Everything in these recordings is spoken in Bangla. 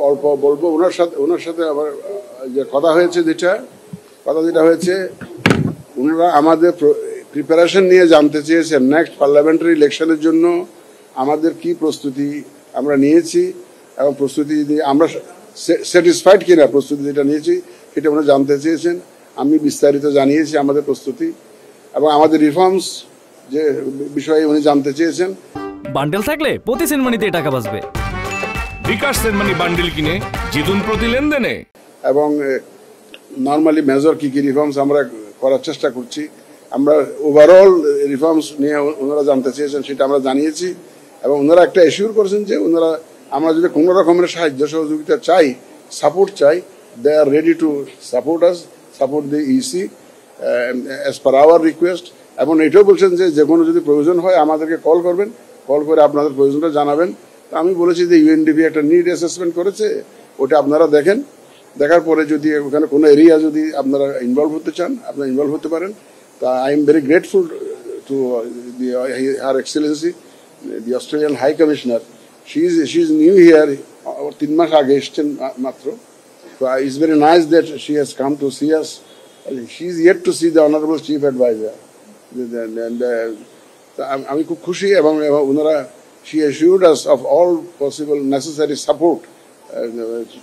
অল্প বলবো। ওনার সাথে আবার যে কথা হয়েছে, যেটা হয়েছে, ওনারা আমাদের প্রিপারেশন নিয়ে জানতে চেয়েছেন নেক্সট পার্লামেন্টারি ইলেকশনের জন্য আমাদের কি প্রস্তুতি আমরা নিয়েছি এবং প্রস্তুতি আমরা স্যাটিসফাইড কিনা প্রস্তুতি যেটা নিয়েছি সেটা ওনারা জানতে চেয়েছেন। আমি বিস্তারিত জানিয়েছি আমাদের প্রস্তুতি এবং আমাদের রিফর্মস যে বিষয়ে উনি জানতে চেয়েছেন। বান্ডেল থাকলে প্রতি সেনমানিতে টাকা বাঁচবে। বিকাশ সেনমানি বান্ডেল কিনে জিতুন প্রতি লেনদেনে। এবং নর্মালি মেজর কি রিফর্মস আমরা করার চেষ্টা করছি। আমরা ওভারঅল রিফর্মস নিয়ে ওনারা জানতে চেয়েছেন, সেটা আমরা জানিয়েছি এবং ওনারা একটা এশিওর করেছেন যে আমরা যদি কোনো রকমের সাহায্য সহযোগিতা চাই, সাপোর্ট চাই, they are ready to support the EC as per our request. এবং এটাও বলছেন যে কোনো যদি প্রয়োজন হয় আমাদেরকে কল করবেন, কল করে আপনাদের প্রয়োজনটা জানাবেন। আমি বলেছি যে ইউএনডিপি একটা নিড অ্যাসেসমেন্ট করেছে, ওটা আপনারা দেখেন, দেখার পরে যদি ওখানে কোনো এরিয়া যদি আপনারা ইনভলভ হতে চান আপনারা ইনভলভ হতে পারেন। তা I am very grateful to her excellency the Australian high commissioner. She is new here, 3 মাস আগে এসছেন মাত্র। So it's very nice that she has come to see us. She is yet to see the Honorable Chief Advisor. And আমি খুব খুশি এবং ওনারা she assured us of all possible necessary support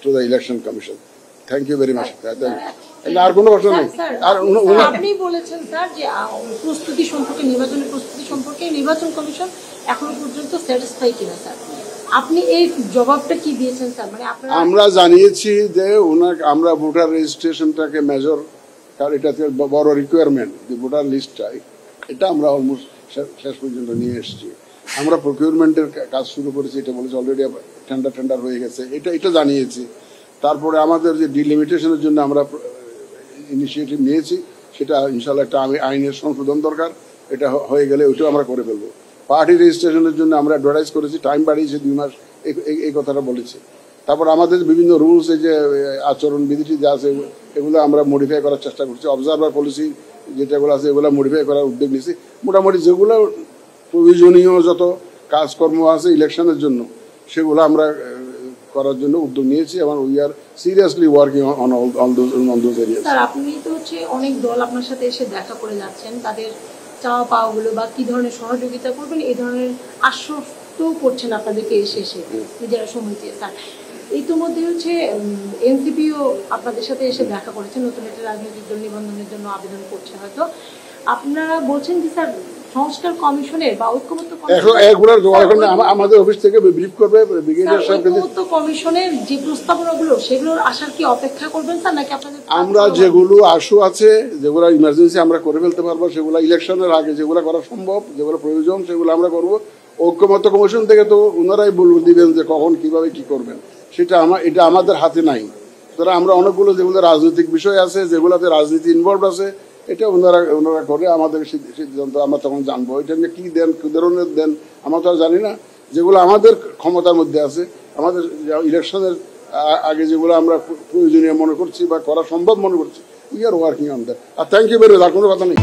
to the Election Commission. Thank you very much. আর কোনো প্রশ্ন নেই। আর আপনি বলেছেন স্যার যে প্রস্তুতি সম্পর্কে, নির্বাচনের প্রস্তুতি সম্পর্কে নির্বাচন কমিশন এখনো পর্যন্ত স্যাটিসফাই কিনা স্যার, আপনি এই জবাবটা কি দিয়েছেন স্যার? মানে আমরা জানিয়েছি যে আমরা ভোটার রেজিস্ট্রেশনটাকে মেজর, কারণ এটা বড় রিকোয়ারমেন্ট, যে ভোটার লিস্টটা এটা আমরা অলমোস্ট শেষ পর্যন্ত নিয়ে এসেছি। আমরা প্রকিউরমেন্টের কাজ শুরু করেছি, এটা বলেছি অলরেডি টেন্ডার হয়ে গেছে, এটা জানিয়েছি। তারপরে আমাদের যে ডিলিমিটেশনের জন্য আমরা ইনিশিয়েটিভ নিয়েছি, সেটা ইনশাল্লাহ একটা আইনের সংশোধন দরকার, এটা হয়ে গেলে ওইটাও আমরা করে ফেলবো। পার্টি রেজিস্ট্রেশনের জন্য আমরা অ্যাডভার্টাইজ করেছি, টাইম বাড়িয়েছি 2 মাস, এই কথাটা বলেছি। তারপর আমাদের বিভিন্ন রুলস, এই যে আচরণ বিধিটি যা আছে এগুলো আমরা মডিফাই করার চেষ্টা করছি। অবজারভার পলিসি যেটাগুলো আছে এগুলো মডিফাই করার উদ্যোগ নিয়েছি। মোটামুটি যেগুলো প্রয়োজনীয় যত কাজকর্ম আছে ইলেকশনের জন্য সেগুলো আমরা করার জন্য উদ্যোগ নিয়েছি এবং we are seriously working on those areas. Sir, আপনি তো অনেক দল আপনার সাথে এসে দেখা করে যাচ্ছেন, তাদের চাওয়া পাওয়াগুলো বা কি ধরনের সহযোগিতা করবেন এই ধরনের আশ্বস্ত করছেন আপনাদেরকে এসে নিজেরা সময় দিয়ে। স্যার, ইতিমধ্যে এনসিপিও আপনাদের সাথে এসে দেখা করেছেন, নতুন একটা রাজনৈতিক দল নিবন্ধনের জন্য আবেদন করছে। হয়তো আপনারা বলছেন যে স্যার সংস্কার কমিশনের বা ঐক্যমত্য আমাদের অফিস থেকে ব্রিফ করবে ব্রিগেডিয়ার সাহেব। ঐক্যমত্য কমিশনের যে প্রস্তাবনাগুলো সেগুলোর আসার কি অপেক্ষা করবেন স্যার, নাকি আপনাদের? আমরা যেগুলো আশু আছে, যেগুলো ইমার্জেন্সি আমরা করে ফেলতে পারবো, সেগুলো ইলেকশনের আগে যেগুলো করা সম্ভব, যেগুলো প্রয়োজন সেগুলো আমরা করবো। ঐক্যমত্য কমিশন থেকে তো ওনারাই দিবেন যে কখন কিভাবে কি করবেন, এটা আমাদের হাতে নাই। সুতরাং আমরা অনেকগুলো যেগুলো রাজনৈতিক বিষয় আছে, যেগুলোতে রাজনীতি ইনভলভ আছে, এটা ওনারা করে আমাদের সিদ্ধান্ত আমরা তখন জানবো। এটা নিয়ে কি দেন, কি ধরনের দেন আমরা তো আর জানি না। যেগুলো আমাদের ক্ষমতার মধ্যে আছে, আমাদের ইলেকশনের আগে যেগুলো আমরা প্রয়োজনীয় মনে করছি বা করা সম্ভব মনে করছি, we are working on that. আর থ্যাংক ইউ ভেরি মাচ। আর কোনো কথা নেই।